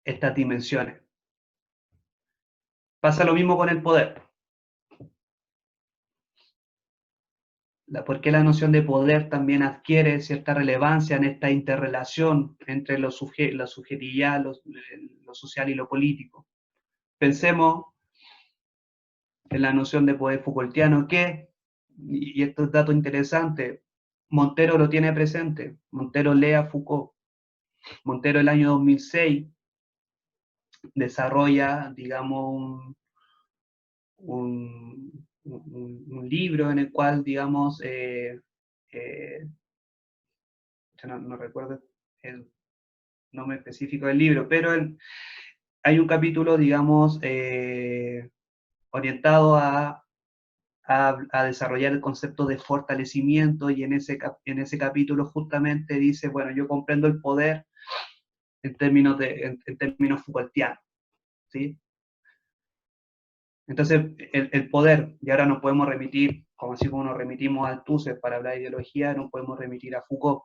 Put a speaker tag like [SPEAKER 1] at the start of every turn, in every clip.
[SPEAKER 1] estas dimensiones. Pasa lo mismo con el poder. ¿Por qué la noción de poder también adquiere cierta relevancia en esta interrelación entre la subjetividad, lo social y lo político? Pensemos en la noción de poder Foucaultiano que, y esto es dato interesante, Montero lo tiene presente, Montero lee a Foucault, Montero el año 2006 desarrolla, digamos, un libro en el cual, digamos, no recuerdo el nombre específico del libro, pero hay un capítulo, digamos, orientado a desarrollar el concepto de fortalecimiento y en ese capítulo justamente dice, bueno, yo comprendo el poder en términos Foucaultianos, ¿sí? Entonces, el poder, y ahora nos podemos remitir, como así como nos remitimos al Althusser para hablar de ideología, nos podemos remitir a Foucault.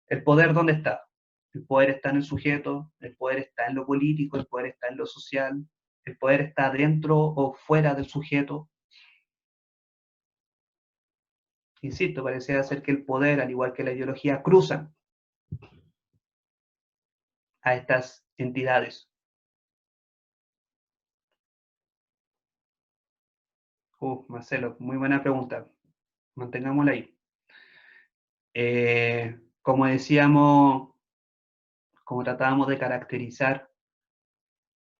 [SPEAKER 1] ¿El poder dónde está? El poder está en el sujeto, el poder está en lo político, el poder está en lo social, el poder está dentro o fuera del sujeto. Insisto, parece ser que el poder, al igual que la ideología, cruzan a estas entidades. Marcelo, muy buena pregunta. Mantengámosla ahí. Como decíamos, como tratábamos de caracterizar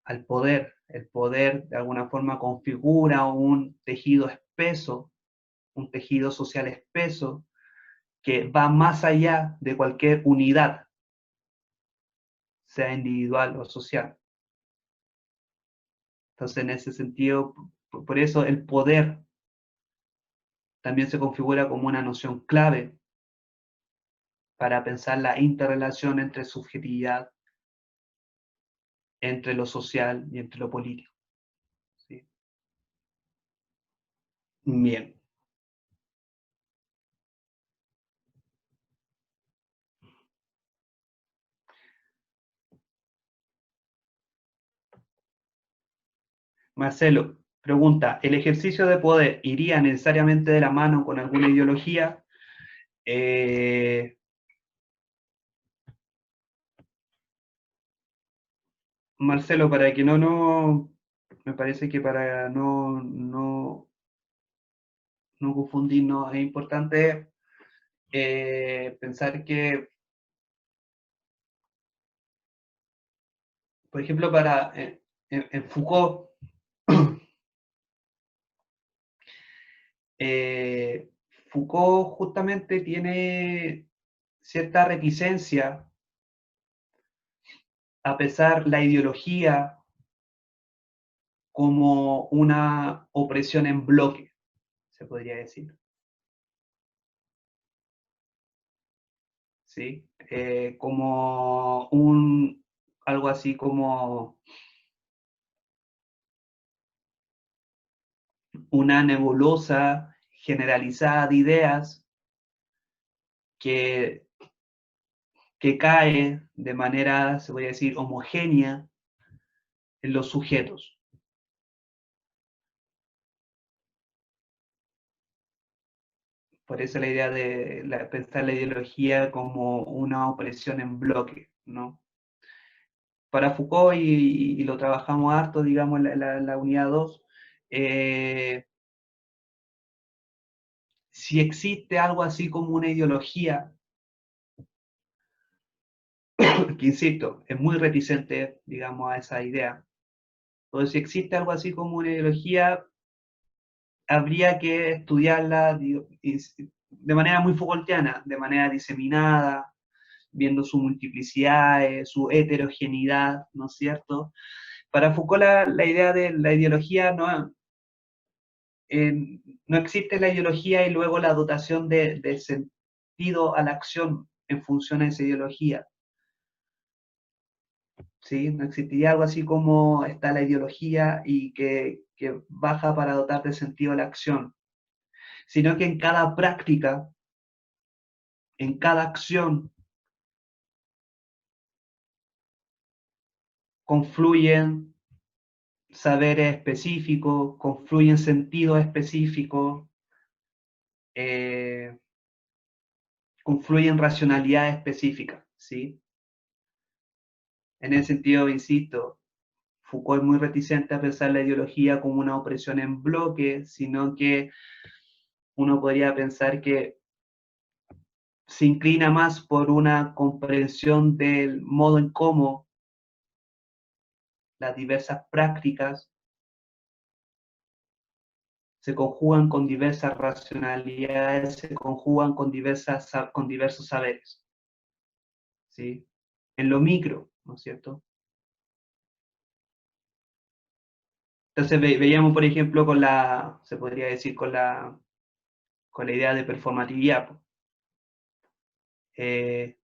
[SPEAKER 1] al poder, el poder de alguna forma configura un tejido espeso, un tejido social espeso, que va más allá de cualquier unidad, sea individual o social. Entonces, en ese sentido, por eso el poder también se configura como una noción clave para pensar la interrelación entre subjetividad, entre lo social y entre lo político. ¿Sí? Bien. Marcelo pregunta, ¿el ejercicio de poder iría necesariamente de la mano con alguna ideología? Marcelo, para que me parece que para no confundirnos, es importante pensar que, por ejemplo, en Foucault, Foucault justamente tiene cierta reticencia a pesar la ideología como una opresión en bloque, se podría decir. ¿Sí? Como algo así como una nebulosa generalizada de ideas que, que cae de manera, se voy a decir, homogénea en los sujetos. Por eso la idea de pensar la ideología como una opresión en bloque, ¿no? Para Foucault, y lo trabajamos harto, digamos, en la unidad 2, si existe algo así como una ideología, que insisto, es muy reticente, digamos, a esa idea. Entonces, si existe algo así como una ideología, habría que estudiarla de manera muy Foucaultiana, de manera diseminada, viendo su multiplicidad, su heterogeneidad, ¿no es cierto? Para Foucault la idea de la ideología no existe la ideología y luego la dotación de sentido a la acción en función de esa ideología. ¿Sí? No existiría algo así como está la ideología y que baja para dotar de sentido a la acción, sino que en cada práctica, en cada acción, confluyen saberes específicos, confluyen sentidos específicos, eh, confluyen racionalidades específicas, ¿sí? En ese sentido, insisto, Foucault es muy reticente a pensar la ideología como una opresión en bloque, sino que uno podría pensar que se inclina más por una comprensión del modo en cómo las diversas prácticas se conjugan con diversas racionalidades, se conjugan con diversos saberes, ¿sí? En lo micro, ¿no es cierto? Entonces veíamos, por ejemplo, se podría decir, con la idea de performatividad,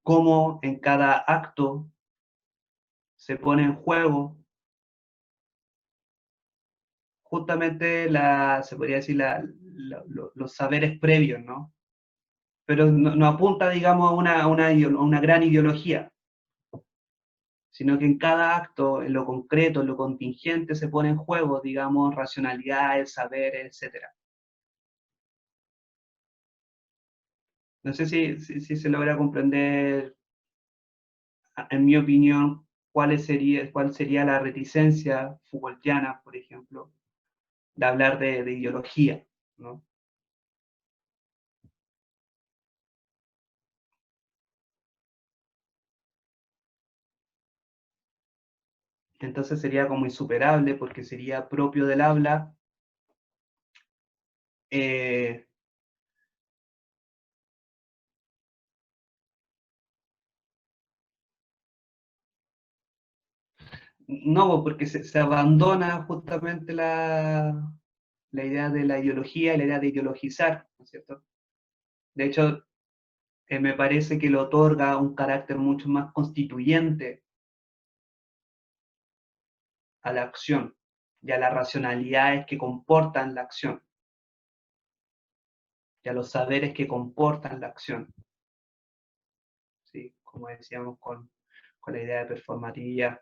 [SPEAKER 1] cómo en cada acto se pone en juego justamente se podría decir, los saberes previos, ¿no? Pero no apunta, digamos, a una gran ideología, sino que en cada acto, en lo concreto, en lo contingente, se pone en juego, digamos, racionalidades, saberes, etc. No sé si se logra comprender, en mi opinión, cuál sería la reticencia Foucaultiana, por ejemplo, de hablar de ideología, ¿no? Entonces sería como insuperable porque sería propio del habla. eh, no, porque se abandona justamente la idea de la ideología y la idea de ideologizar, ¿no es cierto? De hecho, me parece que le otorga un carácter mucho más constituyente a la acción y a las racionalidades que comportan la acción y a los saberes que comportan la acción, ¿sí? Como decíamos con la idea de performatividad,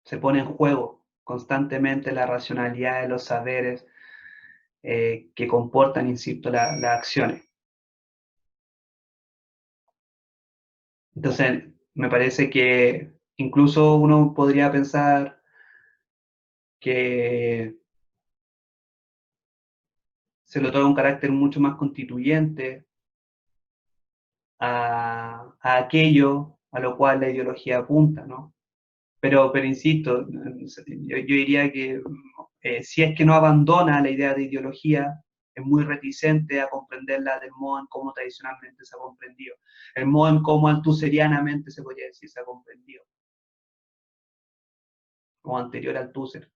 [SPEAKER 1] se pone en juego constantemente la racionalidad de los saberes que comportan, insisto, las acciones. Entonces, me parece que incluso uno podría pensar que se le otorga un carácter mucho más constituyente a aquello a lo cual la ideología apunta, ¿no? Pero insisto, yo diría que si es que no abandona la idea de ideología, es muy reticente a comprenderla del modo en cómo tradicionalmente se ha comprendido, el modo en cómo altuserianamente se podría decir se ha comprendido, o anterior al Althusser.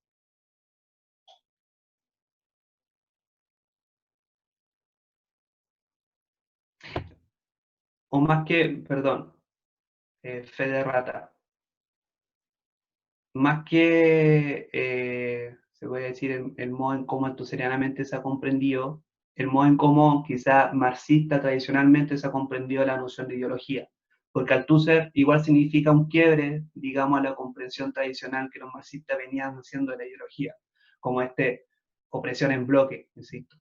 [SPEAKER 1] O más que, perdón, fe de rata, más que, se puede decir, el modo en cómo altuserianamente se ha comprendido, el modo en cómo quizá marxista tradicionalmente se ha comprendido la noción de ideología. Porque Althusser igual significa un quiebre, digamos, a la comprensión tradicional que los marxistas venían haciendo de la ideología, como opresión en bloque, insisto.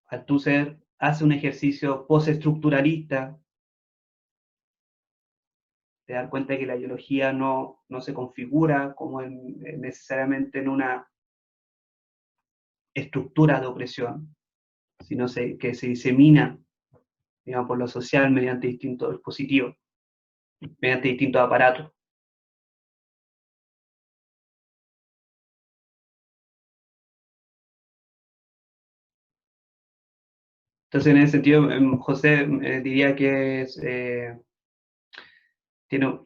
[SPEAKER 1] Althusser hace un ejercicio postestructuralista de dar cuenta de que la ideología no se configura como necesariamente en una estructura de opresión, sino que se disemina, digamos, por lo social mediante distintos dispositivos, mediante distintos aparatos. Entonces, en ese sentido, José diría que tiene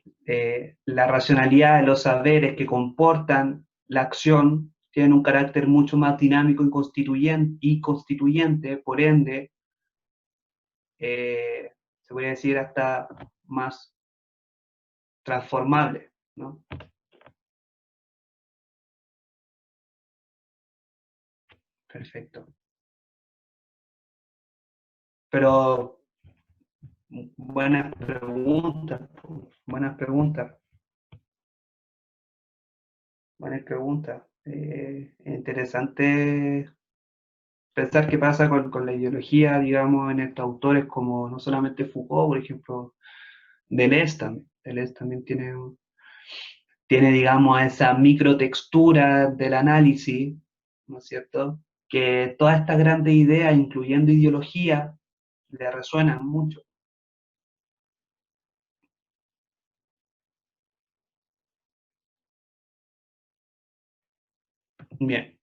[SPEAKER 1] la racionalidad de los saberes que comportan la acción, tienen un carácter mucho más dinámico y constituyente, por ende, se podría decir hasta más transformable, ¿no? Perfecto. Pero buenas preguntas, buenas preguntas. Buena pregunta. Interesante pensar qué pasa con la ideología, digamos, en estos autores como no solamente Foucault, por ejemplo, Deleuze también. Deleuze también tiene, digamos, esa microtextura del análisis, ¿no es cierto? Que todas estas grandes ideas, incluyendo ideología, le resuenan mucho. Bien.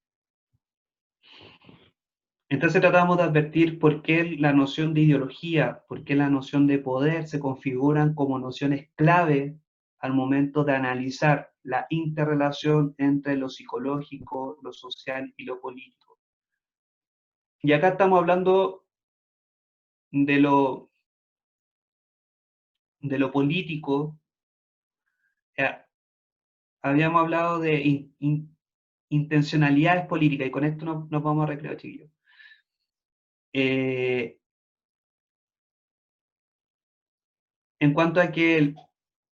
[SPEAKER 1] Entonces tratamos de advertir por qué la noción de ideología, por qué la noción de poder se configuran como nociones clave al momento de analizar la interrelación entre lo psicológico, lo social y lo político. Y acá estamos hablando de lo político. eh, Habíamos hablado de intencionalidades políticas y con esto nos vamos a recrear, chiquillos. Eh, en cuanto a que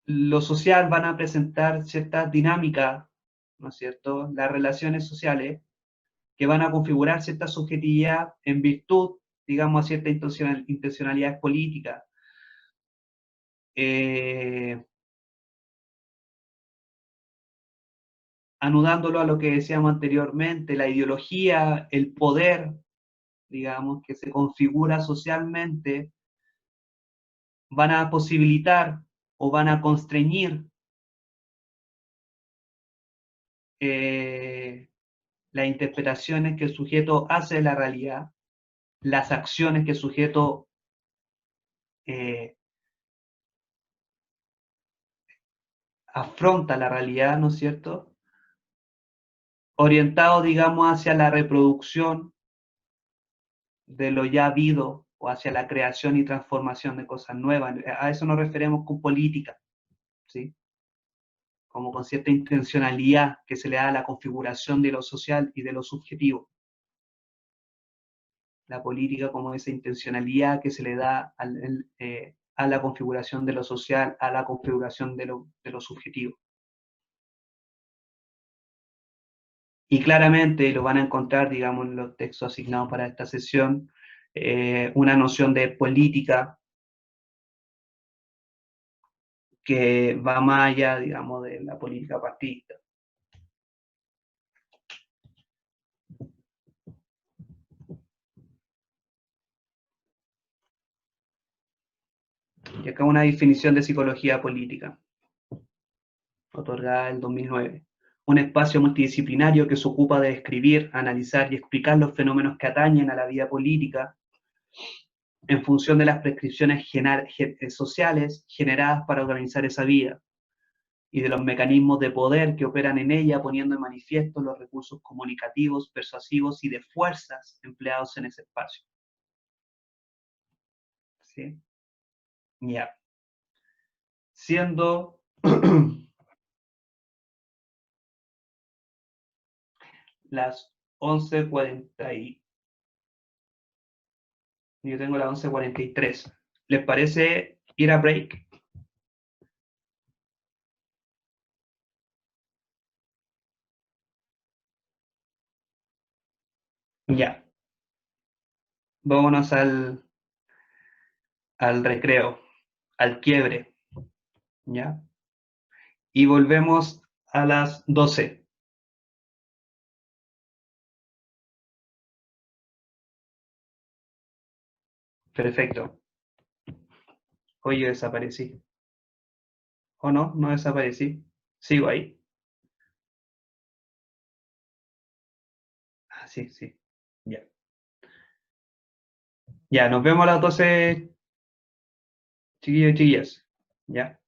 [SPEAKER 1] lo social van a presentar ciertas dinámicas, ¿no es cierto? Las relaciones sociales que van a configurar cierta subjetividad en virtud, digamos, a cierta intencionalidades políticas. Eh, Anudándolo a lo que decíamos anteriormente, la ideología, el poder, digamos, que se configura socialmente, van a posibilitar o van a constreñir eh, las interpretaciones que el sujeto hace de la realidad, las acciones que el sujeto eh, afronta la realidad, ¿no es cierto? Orientado, digamos, hacia la reproducción de lo ya habido o hacia la creación y transformación de cosas nuevas. A eso nos referimos con política, ¿sí? Como con cierta intencionalidad que se le da a la configuración de lo social y de lo subjetivo. La política como esa intencionalidad que se le da a la configuración de lo social, a la configuración de lo subjetivo. Y claramente lo van a encontrar, digamos, en los textos asignados para esta sesión, una noción de política que va más allá, digamos, de la política partidista. Y acá una definición de psicología política, otorgada en 2009. Un espacio multidisciplinario que se ocupa de describir, analizar y explicar los fenómenos que atañen a la vida política en función de las prescripciones sociales generadas para organizar esa vida y de los mecanismos de poder que operan en ella, poniendo en manifiesto los recursos comunicativos, persuasivos y de fuerzas empleados en ese espacio. ¿Sí? Ya. Siendo las 11:40 y yo tengo las 11:43. ¿Les parece ir a break? Ya. Vámonos al recreo, al quiebre, ¿ya? Y volvemos a las 12. Perfecto. Oye, desaparecí. ¿O no? No desaparecí. Sigo ahí. Ah, sí, sí. Ya. Ya, nos vemos a las 12, chiquillos y chiquillas. ¿Ya?